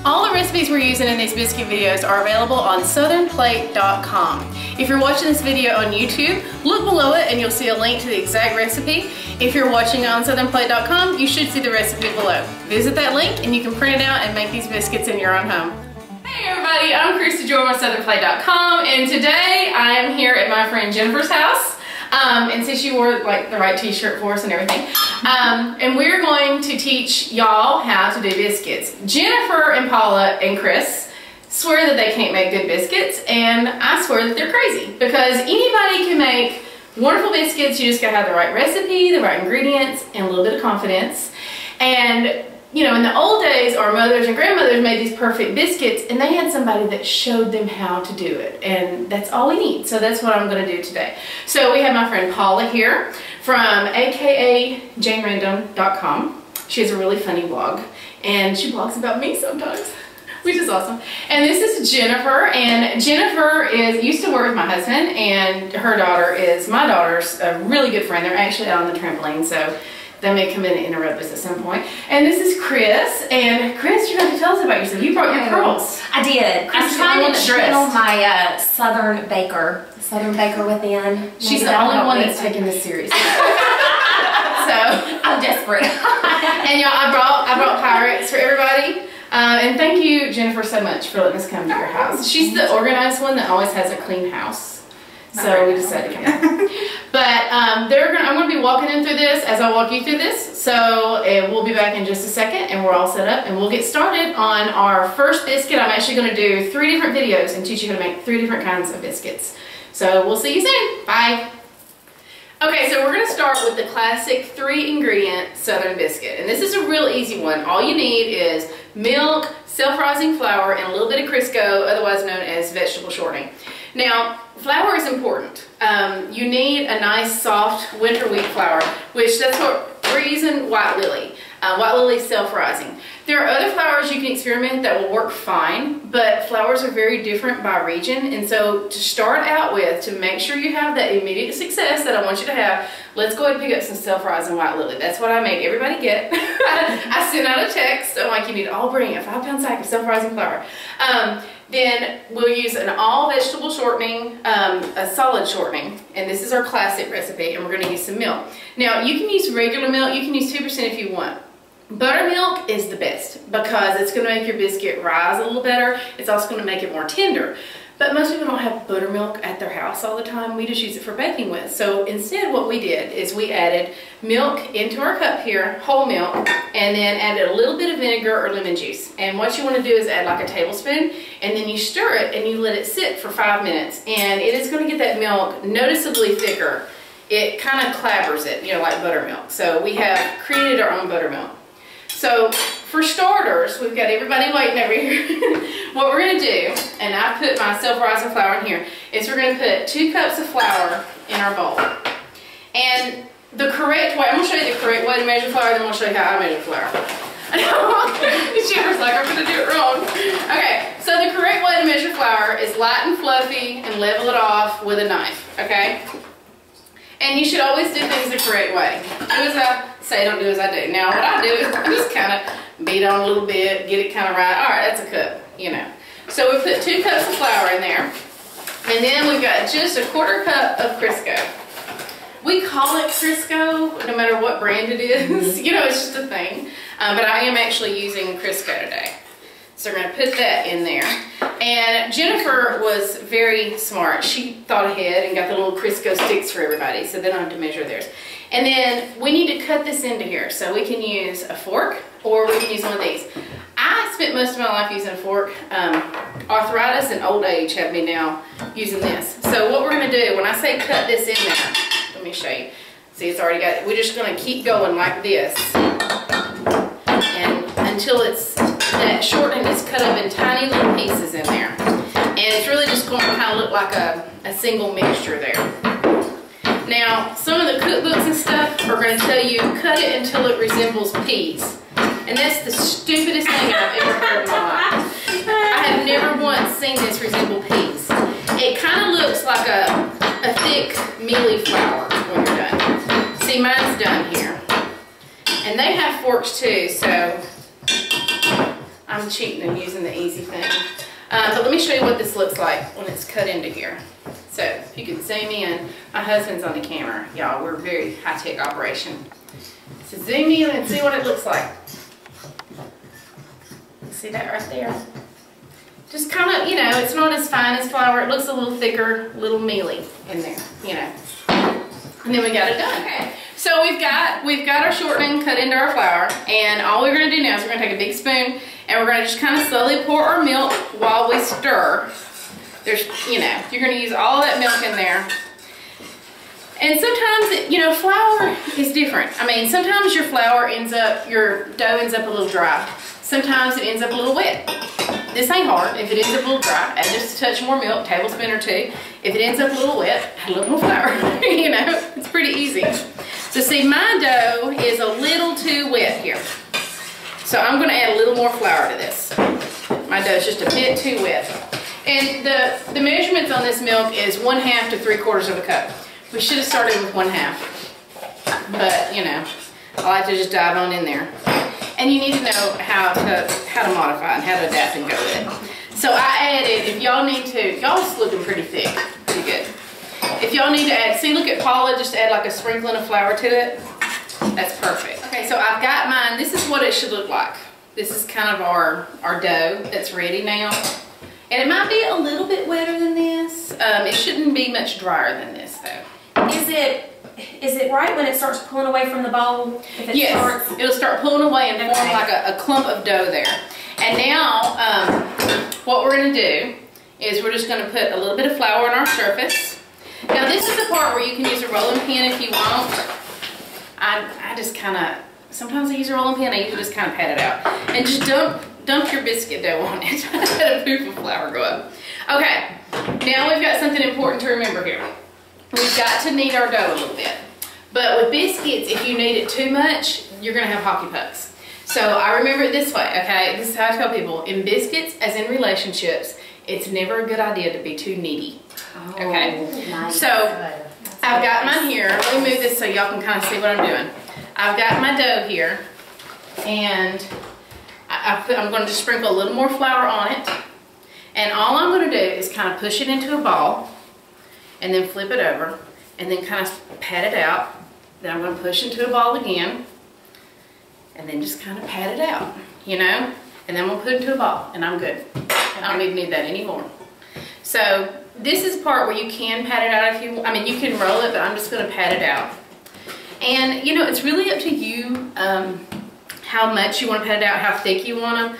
All the recipes we're using in these biscuit videos are available on southernplate.com. If you're watching this video on YouTube, look below it and you'll see a link to the exact recipe. If you're watching on southernplate.com, you should see the recipe below. Visit that link and you can print it out and make these biscuits in your own home. Hey everybody, I'm Christy Jordan with southernplate.com, and today I am here at my friend Jennifer's house. And since she wore like the right t-shirt for us and everything, and we're going to teach y'all how to do biscuits. Jennifer and Paula and Chris swear that they can't make good biscuits, and I swear that they're crazy, because anybody can make wonderful biscuits. You just gotta have the right recipe, the right ingredients, and a little bit of confidence. And you know, in the old days, our mothers and grandmothers made these perfect biscuits, and they had somebody that showed them how to do it, and that's all we need. So that's what I'm going to do today. So we have my friend Paula here from akajanerandom.com. She has a really funny blog, and she blogs about me sometimes, which is awesome. And this is Jennifer, and Jennifer used to work with my husband, and her daughter is my daughter's a really good friend. They're actually out on the trampoline, so they may come in and interrupt us at some point. And this is Chris. And Chris, you're going to tell us about yourself. You brought your curls. I did. I'm trying to channel my Southern baker within. She's the only one that's taking this seriously. So I'm desperate. And y'all, I brought Pyrex for everybody. And thank you, Jennifer, so much for letting us come to your house. She's the organized one that always has a clean house. So we decided to come in. But I'm going to be walking in through this as I walk you through this. So we'll be back in just a second, and we're all set up, and we'll get started on our first biscuit. I'm actually going to do 3 different videos and teach you how to make 3 different kinds of biscuits. So we'll see you soon. Bye. Okay, so we're going to start with the classic 3-ingredient Southern biscuit. And this is a real easy one. All you need is milk, self-rising flour, and a little bit of Crisco, otherwise known as vegetable shortening. Now, flour is important. You need a nice, soft winter wheat flour, which that's what we're using White Lily. White Lily self-rising. There are other flours you can experiment that will work fine, but flours are very different by region. And so to start out with, to make sure you have that immediate success that I want you to have, let's go ahead and pick up some self-rising White Lily. That's what I make everybody get. I send out a text. I'm like, you need to all bring a 5-pound sack of self-rising flour. Then we'll use an all vegetable shortening, a solid shortening, and this is our classic recipe, and we're going to use some milk. Now you can use regular milk, you can use 2% if you want. Buttermilk is the best because it's going to make your biscuit rise a little better. It's also going to make it more tender. But most people don't have buttermilk at their house all the time. We just use it for baking with. So instead what we did is we added milk into our cup here, whole milk, and then added a little bit of vinegar or lemon juice. And what you want to do is add like a tablespoon, and then you stir it and you let it sit for 5 minutes. And it is going to get that milk noticeably thicker. It kind of clabbers it, you know, like buttermilk. So we have created our own buttermilk. So for starters, we've got everybody waiting over here. What we're going to do, and I put my self-rising flour in here, is we're going to put 2 cups of flour in our bowl. And the correct way, I'm going to show you the correct way to measure flour, then I'm going to show you how I measure flour. Jennifer's like, I'm going to do it wrong. Okay, so the correct way to measure flour is light and fluffy and level it off with a knife, okay? And you should always do things the correct way. Do as I say, don't do as I do. Now what I do is I just kind of beat on a little bit, get it kind of right. All right, that's a cup, you know. So we put 2 cups of flour in there. And then we've got just a 1/4 cup of Crisco. We call it Crisco no matter what brand it is. You know, it's just a thing. But I am actually using Crisco today. So we're going to put that in there. And Jennifer was very smart. She thought ahead and got the little Crisco sticks for everybody, so they don't have to measure theirs. And then we need to cut this into here. So we can use a fork, or we can use one of these. I spent most of my life using a fork. Arthritis and old age have me now using this. So what we're going to do, when I say cut this in there, let me show you. See, it's already got it. We're just going to keep going like this. And until that shortening is cut up in tiny little pieces in there. And it's really just going to kind of look like a single mixture there. Now, some of the cookbooks and stuff are going to tell you cut it until it resembles peas. And that's the stupidest thing I've ever heard in my life. I have never once seen this resemble peas. It kind of looks like a thick mealy flour when you're done. See, mine's done here. And they have forks too, so I I'm cheating and using the easy thing. But let me show you what this looks like when it's cut into here. So if you can zoom in, my husband's on the camera. Y'all, we're a very high-tech operation. So zoom in and see what it looks like. See that right there? Just kind of, you know, it's not as fine as flour. It looks a little thicker, a little mealy in there, you know. And then we got it done. Okay. So we've got our shortening cut into our flour, and all we're going to do now is we're going to take a big spoon and we're going to just kind of slowly pour our milk while we stir. There's, you know, you're going to use all that milk in there. And sometimes, you know, flour is different. I mean, sometimes your flour ends up, your dough ends up a little dry. Sometimes it ends up a little wet. This ain't hard. If it ends up a little dry, add just a touch more milk, tablespoon or two. If it ends up a little wet, add a little more flour. You know, it's pretty easy. So see, my dough is a little too wet here. So I'm going to add a little more flour to this. My dough is just a bit too wet. And the measurements on this milk is 1/2 to 3/4 of a cup. We should have started with 1/2. But, you know, I like to just dive on in there. And you need to know how to modify and how to adapt and go with it. So I added, if y'all need to, y'all's looking pretty thick, pretty good. If y'all need to add, see, look at Paula, just add like a sprinkling of flour to it. That's perfect. Okay, so I've got mine. This is what it should look like. This is kind of our dough that's ready now. And it might be a little bit wetter than this. It shouldn't be much drier than this though. Is it right when it starts pulling away from the bowl? If it yes, it'll start pulling away and form like a clump of dough there. And now, what we're going to do is we're just going to put a little bit of flour on our surface. Now this is the part where you can use a rolling pin if you want. I just kind of, sometimes I use a rolling pin, I usually just kind of pat it out. And just dump your biscuit dough on it. Let a poof of flour go up. Okay, now we've got something important to remember here. We've got to knead our dough a little bit. But with biscuits, if you knead it too much, you're going to have hockey pucks. So I remember it this way, okay? This is how I tell people. In biscuits, as in relationships, it's never a good idea to be too needy. Okay? Nice. So I've got mine here. Let me move this so y'all can kind of see what I'm doing. I've got my dough here. And I'm going to just sprinkle a little more flour on it. And all I'm going to do is kind of push it into a ball. And then flip it over, and then kind of pat it out. Then I'm going to push into a ball again, and then just kind of pat it out, you know? And then we'll put it into a ball, and I'm good. I don't even need that anymore. So this is the part where you can pat it out if you, I mean, you can roll it, but I'm just going to pat it out. And, you know, it's really up to you how much you want to pat it out, how thick you want them.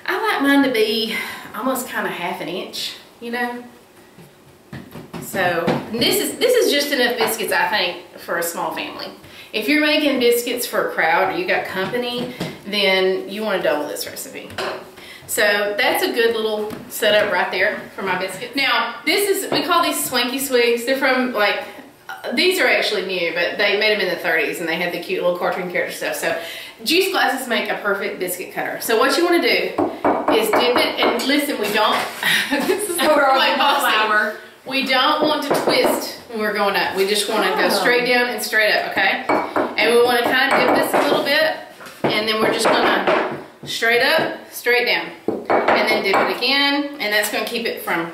I like mine to be almost kind of 1/2 inch, you know? So this is just enough biscuits, I think, for a small family. If you're making biscuits for a crowd or you got company, then you want to double this recipe. So that's a good little setup right there for my biscuit. Now, we call these Swanky Swigs. They're from, like, these are actually new, but they made them in the 30s and they had the cute little cartoon character stuff. So juice glasses make a perfect biscuit cutter. So what you want to do is dip it, and listen, we don't, this is like flour. We don't want to twist when we're going up. We just want to go straight down and straight up, okay? And we want to kind of dip this a little bit, and then we're just going to straight up, straight down, and then dip it again, and that's going to keep it from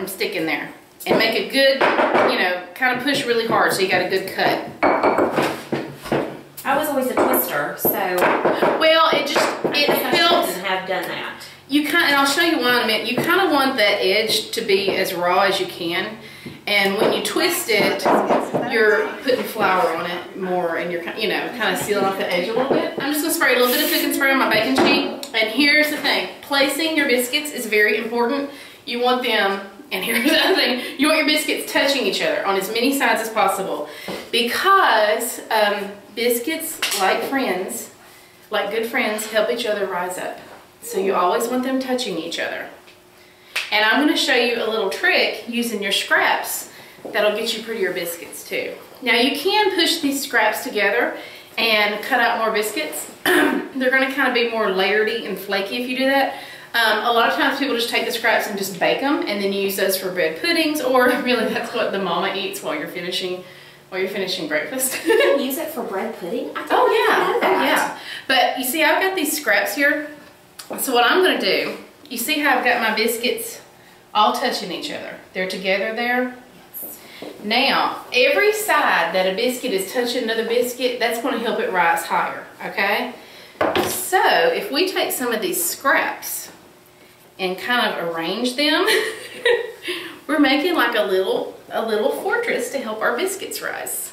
sticking there. And make a good, you know, kind of push really hard so you got a good cut. I was always a twister, so. Well, it helps. Have done that. You kind of, and I'll show you why in a minute. You kind of want that edge to be as raw as you can, and when you twist it, you're putting flour on it more, and you're kind of sealing off the edge a little bit. I'm just gonna spray a little bit of cooking spray on my baking sheet. And here's the thing: placing your biscuits is very important. You want them, and here's the other thing: you want your biscuits touching each other on as many sides as possible, because biscuits, like friends, like good friends, help each other rise up. So you always want them touching each other. And I'm going to show you a little trick using your scraps that'll get you prettier biscuits too. Now you can push these scraps together and cut out more biscuits. They're going to kind of be more layeredy and flaky if you do that. A lot of times people just take the scraps and just bake them, and then you use those for bread puddings, or really that's what the mama eats while you're finishing breakfast. You can use it for bread pudding? Oh yeah, oh yeah. But you see, I've got these scraps here. So what I'm gonna do, you see how I've got my biscuits all touching each other? They're together there. Now, every side that a biscuit is touching another biscuit, that's gonna help it rise higher, okay? So if we take some of these scraps and kind of arrange them, we're making like a little fortress to help our biscuits rise.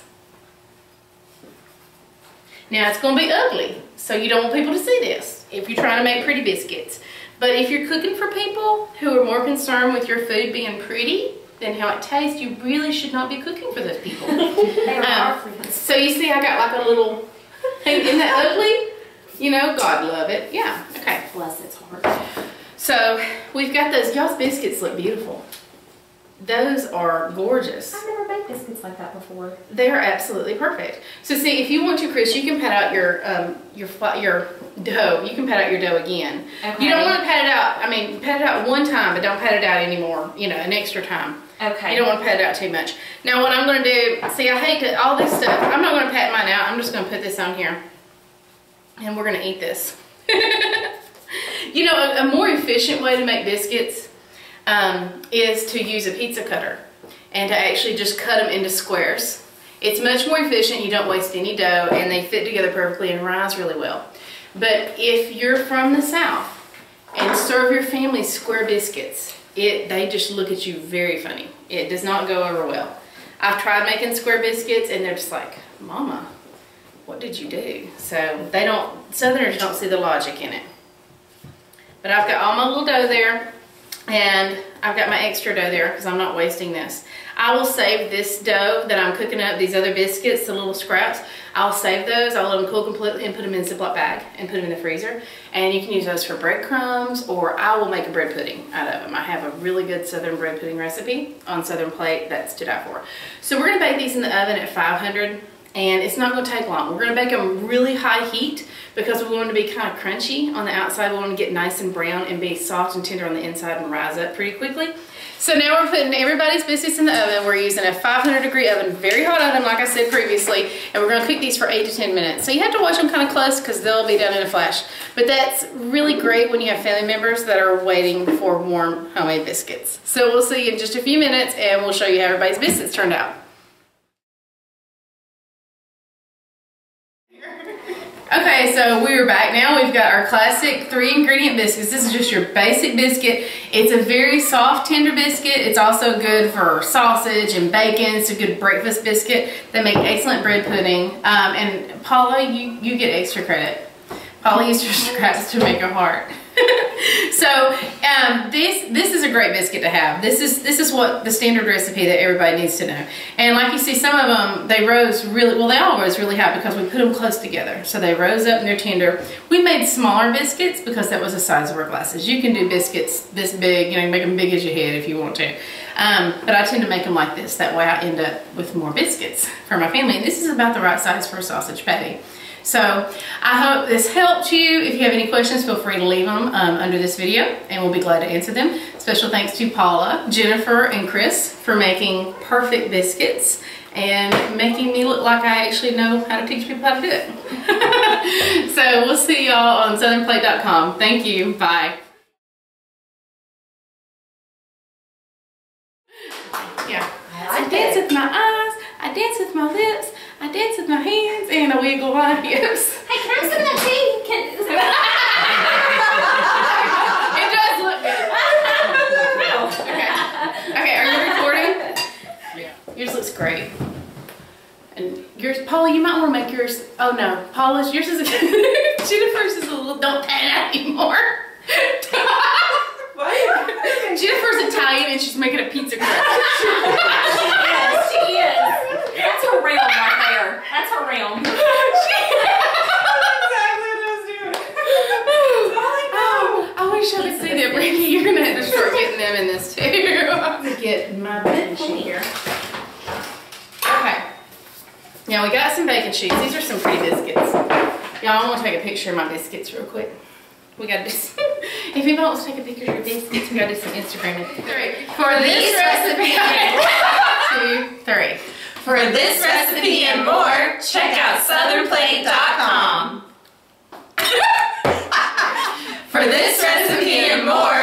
Now it's going to be ugly, so you don't want people to see this if you're trying to make pretty biscuits. But if you're cooking for people who are more concerned with your food being pretty than how it tastes, you really should not be cooking for those people. So you see I got like a little, isn't that ugly? You know, God love it. Yeah, okay. Bless its heart. So we've got those, y'all's biscuits look beautiful. Those are gorgeous. I've never made biscuits like that before. They are absolutely perfect. So see, if you want to, Chris, you can pat out your dough. You can pat out your dough again. Okay. You don't want to pat it out. I mean, pat it out one time, but don't pat it out anymore. You know, an extra time. Okay. You don't want to pat it out too much. Now, what I'm going to do, see, I hate to, all this stuff. I'm not going to pat mine out. I'm just going to put this on here, and we're going to eat this. You know, a more efficient way to make biscuits is to use a pizza cutter and to actually just cut them into squares. It's much more efficient, you don't waste any dough, and they fit together perfectly and rise really well. But if you're from the South and serve your family square biscuits, they just look at you very funny. It does not go over well. I've tried making square biscuits and they're just like, Mama, what did you do? So Southerners don't see the logic in it. But I've got all my little dough there. And I've got my extra dough there because I'm not wasting this. I will save this dough that I'm cooking up, these other biscuits, the little scraps. I'll save those. I'll let them cool completely and put them in a Ziploc bag and put them in the freezer. And you can use those for breadcrumbs, or I will make a bread pudding out of them. I have a really good Southern bread pudding recipe on Southern Plate that's to die for. So we're going to bake these in the oven at 500, and it's not going to take long. We're going to bake them really high heat because we want them to be kind of crunchy on the outside. We want them to get nice and brown and be soft and tender on the inside and rise up pretty quickly. So now we're putting everybody's biscuits in the oven. We're using a 500-degree oven, very hot oven like I said previously, and we're going to cook these for 8 to 10 minutes. So you have to watch them kind of close because they'll be done in a flash. But that's really great when you have family members that are waiting for warm homemade biscuits. So we'll see you in just a few minutes and we'll show you how everybody's biscuits turned out. Okay, so we're back now. We've got our classic 3-ingredient biscuits. This is just your basic biscuit. It's a very soft, tender biscuit. It's also good for sausage and bacon. It's a good breakfast biscuit. They make excellent bread pudding. And Paula, you get extra credit. Paula used her scraps to make a heart. So this is a great biscuit to have. This is what the standard recipe that everybody needs to know. And like you see, some of them, they rose really, well, they all rose really high because we put them close together. So they rose up and they're tender. We made smaller biscuits because that was the size of our glasses. You can do biscuits this big, you know, make them big as your head if you want to. But I tend to make them like this. That way I end up with more biscuits for my family. And this is about the right size for a sausage patty. So I hope this helped you. If you have any questions, feel free to leave them under this video and we'll be glad to answer them. Special thanks to Paula, Jennifer, and Chris for making perfect biscuits and making me look like I actually know how to teach people how to do it. So we'll see y'all on southernplate.com. Thank you. Bye. Yeah. I dance with my eyes. I dance with my lips. I dance with my hands and I wiggle my hips. Hey, can I have some of that tea? It does look good. Okay, are you recording? Yeah. Yours looks great. And yours, Paula, you might want to make yours. Oh no, Paula's, yours is Jennifer's is a little, don't pan out anymore. What? Jennifer's Italian and she's making a pizza crust. Yes, she is. That's her realm right there. That's her realm. That's exactly what I was doing. Oh, I wish I could see them. Brandy, you're going to have to start getting them in this too. I'm going to get my bacon sheet here. Okay. Now we got some bacon sheets. These are some pretty biscuits. Y'all, I want to take a picture of my biscuits real quick. We got to do some, if anybody wants to take a picture of your biscuits, we got to do some Instagram. 3. For this recipe, 2, 3. For this recipe and more, check out southernplate.com. For this recipe and more,